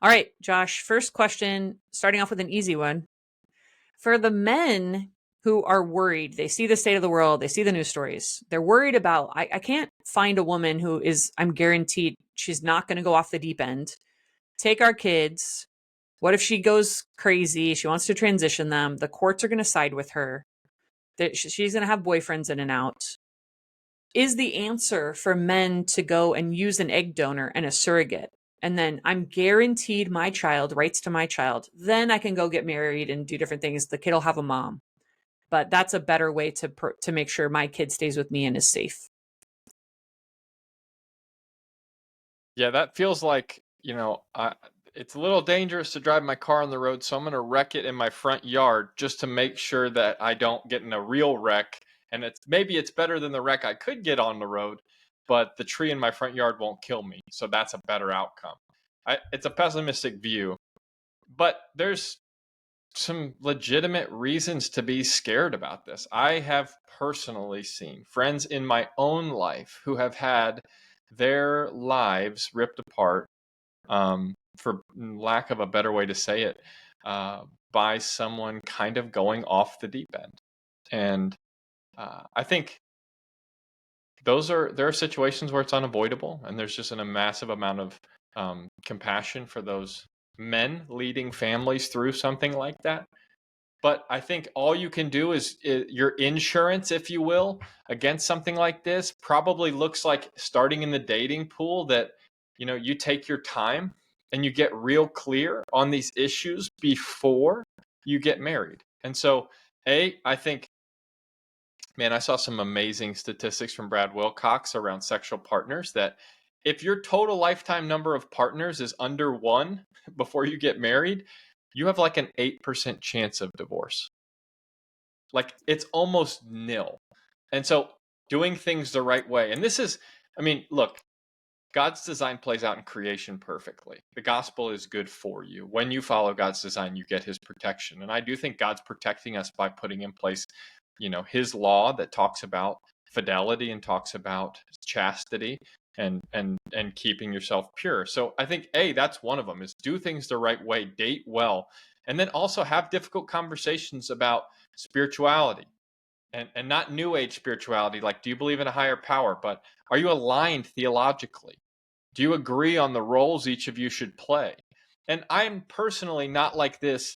All right, Josh, first question, starting off with an easy one. For the men who are worried, they see the state of the world, they see the news stories, they're worried about, I can't find a woman who is, I'm guaranteed she's not going to go off the deep end, take our kids. What if she goes crazy? She wants to transition them. The courts are going to side with her. She's going to have boyfriends in and out. Is the answer for men to go and use an egg donor and a surrogate? And then I'm guaranteed my child, rights to my child. Then I can go get married and do different things. The kid will have a mom. But that's a better way to make sure my kid stays with me and is safe. Yeah, that feels like, it's a little dangerous to drive my car on the road, so I'm going to wreck it in my front yard just to make sure that I don't get in a real wreck. And maybe it's better than the wreck I could get on the road, but the tree in my front yard won't kill me. So that's a better outcome. It's a pessimistic view, but there's some legitimate reasons to be scared about this. I have personally seen friends in my own life who have had their lives ripped apart, for lack of a better way to say it, by someone kind of going off the deep end. And I think there are situations where it's unavoidable, and there's just a massive amount of compassion for those men leading families through something like that. But I think all you can do is your insurance, if you will, against something like this probably looks like starting in the dating pool, that you take your time and you get real clear on these issues before you get married. And so, I think, man, I saw some amazing statistics from Brad Wilcox around sexual partners, that if your total lifetime number of partners is under one before you get married, you have like an 8% chance of divorce. Like, it's almost nil. And so doing things the right way, and this is, look, God's design plays out in creation perfectly. The gospel is good for you. When you follow God's design, you get his protection. And I do think God's protecting us by putting in place, his law that talks about fidelity and talks about chastity and keeping yourself pure. So I think, that's one of them, is do things the right way, date well, and then also have difficult conversations about spirituality. And not new age spirituality, like, do you believe in a higher power? But are you aligned theologically? Do you agree on the roles each of you should play? And I'm personally not like this,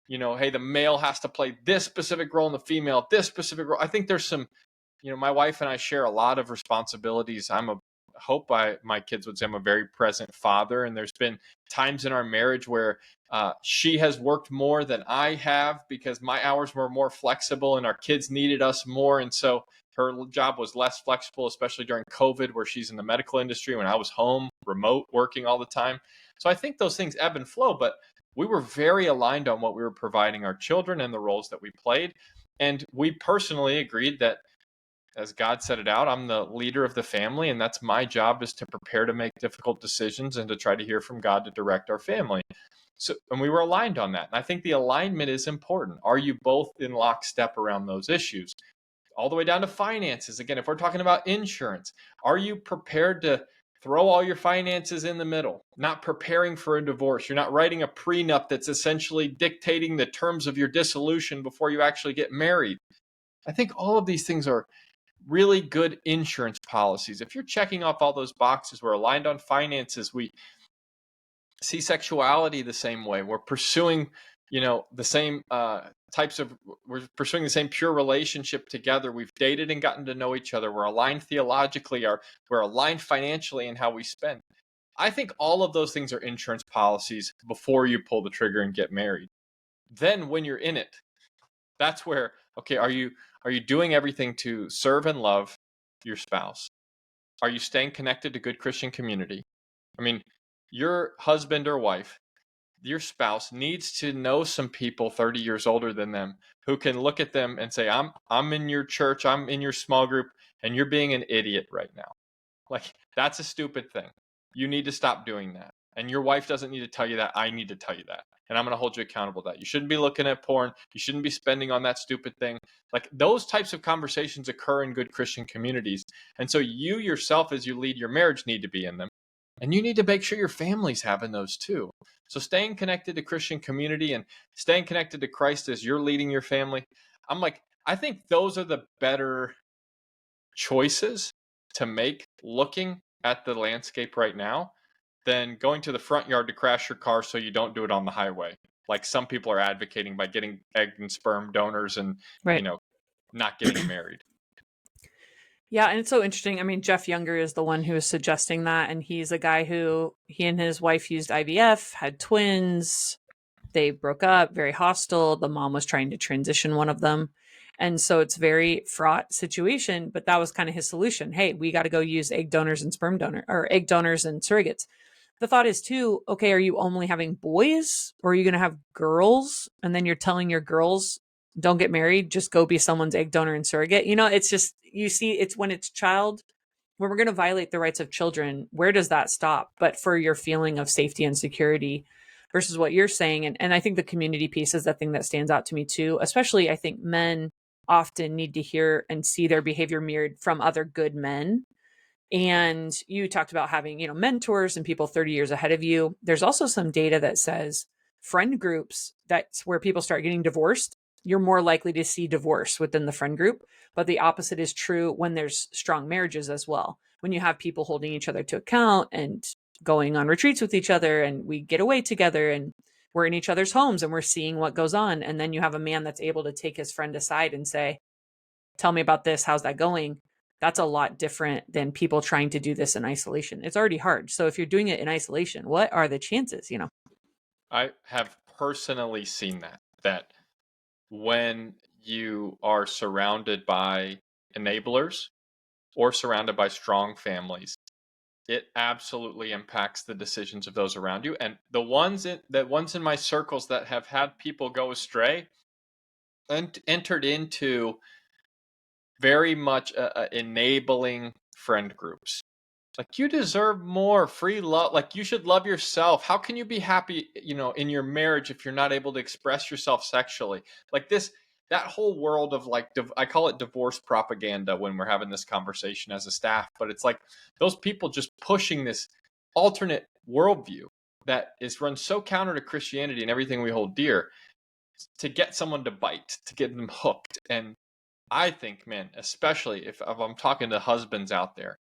hey, the male has to play this specific role and the female this specific role. I think there's some, my wife and I share a lot of responsibilities. My kids would say I'm a very present father. And there's been times in our marriage where she has worked more than I have because my hours were more flexible and our kids needed us more. And so her job was less flexible, especially during COVID, where she's in the medical industry, when I was home, remote working all the time. So I think those things ebb and flow, but we were very aligned on what we were providing our children and the roles that we played. And we personally agreed that, as God set it out, I'm the leader of the family, and that's my job, is to prepare to make difficult decisions and to try to hear from God to direct our family. So, and we were aligned on that. And I think the alignment is important. Are you both in lockstep around those issues? All the way down to finances. Again, if we're talking about insurance, are you prepared to throw all your finances in the middle, not preparing for a divorce? You're not writing a prenup that's essentially dictating the terms of your dissolution before you actually get married. I think all of these things are really good insurance policies. If you're checking off all those boxes, we're aligned on finances, we see sexuality the same way, we're pursuing, the same we're pursuing the same pure relationship together, we've dated and gotten to know each other, we're aligned theologically, we're aligned financially in how we spend. I think all of those things are insurance policies before you pull the trigger and get married. Then when you're in it, that's where, okay, are you doing everything to serve and love your spouse? Are you staying connected to good Christian community? Your husband or wife, your spouse, needs to know some people 30 years older than them who can look at them and say, I'm in your church, I'm in your small group, and you're being an idiot right now. Like, that's a stupid thing. You need to stop doing that. And your wife doesn't need to tell you that. I need to tell you that. And I'm going to hold you accountable to that. You shouldn't be looking at porn. You shouldn't be spending on that stupid thing. Like, those types of conversations occur in good Christian communities. And so you yourself, as you lead your marriage, need to be in them. And you need to make sure your family's having those too. So staying connected to Christian community and staying connected to Christ as you're leading your family, I'm like, I think those are the better choices to make looking at the landscape right now than going to the front yard to crash your car so you don't do it on the highway. Like some people are advocating by getting egg and sperm donors and, Right. not getting married. Yeah, and it's so interesting. I mean, Jeff Younger is the one who is suggesting that, and he's a guy who he and his wife used IVF, had twins. They broke up, very hostile. The mom was trying to transition one of them. And so it's very fraught situation, but that was kind of his solution. Hey, we got to go use egg donors and sperm donor or egg donors and surrogates. The thought is too, okay, are you only having boys or are you going to have girls? And then you're telling your girls, don't get married, just go be someone's egg donor and surrogate. It's just, you see, it's when it's when we're going to violate the rights of children, where does that stop? But for your feeling of safety and security versus what you're saying. And I think the community piece is the thing that stands out to me too, especially I think men often need to hear and see their behavior mirrored from other good men. And you talked about having, mentors and people 30 years ahead of you. There's also some data that says friend groups, that's where people start getting divorced. You're more likely to see divorce within the friend group. But the opposite is true when there's strong marriages as well. When you have people holding each other to account and going on retreats with each other, and we get away together and we're in each other's homes and we're seeing what goes on. And then you have a man that's able to take his friend aside and say, tell me about this. How's that going? That's a lot different than people trying to do this in isolation. It's already hard. So if you're doing it in isolation, what are the chances, I have personally seen that when you are surrounded by enablers or surrounded by strong families, it absolutely impacts the decisions of those around you. And the ones in my circles that have had people go astray and entered into very much enabling friend groups. Like, you deserve more free love. Like, you should love yourself. How can you be happy, in your marriage if you're not able to express yourself sexually? Like that whole world of like, I call it divorce propaganda when we're having this conversation as a staff, but it's like those people just pushing this alternate worldview that is run so counter to Christianity and everything we hold dear to get someone to bite, to get them hooked. And I think, man, especially if I'm talking to husbands out there,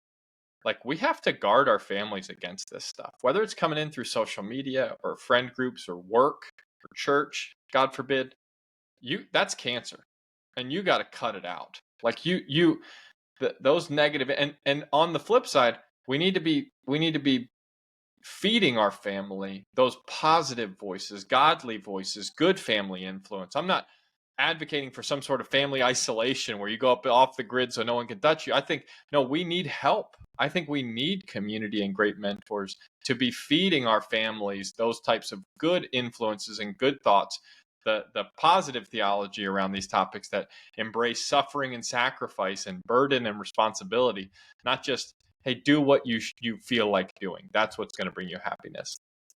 like, we have to guard our families against this stuff, whether it's coming in through social media or friend groups or work or church, God forbid. That's cancer, and you got to cut it out. Like, those negative, and on the flip side, we need to be feeding our family those positive voices, godly voices, good family influence. I'm not advocating for some sort of family isolation where you go up off the grid so no one can touch you. I think, no, we need help. I think we need community and great mentors to be feeding our families those types of good influences and good thoughts, the positive theology around these topics that embrace suffering and sacrifice and burden and responsibility, not just, hey, do what you feel like doing. That's what's going to bring you happiness.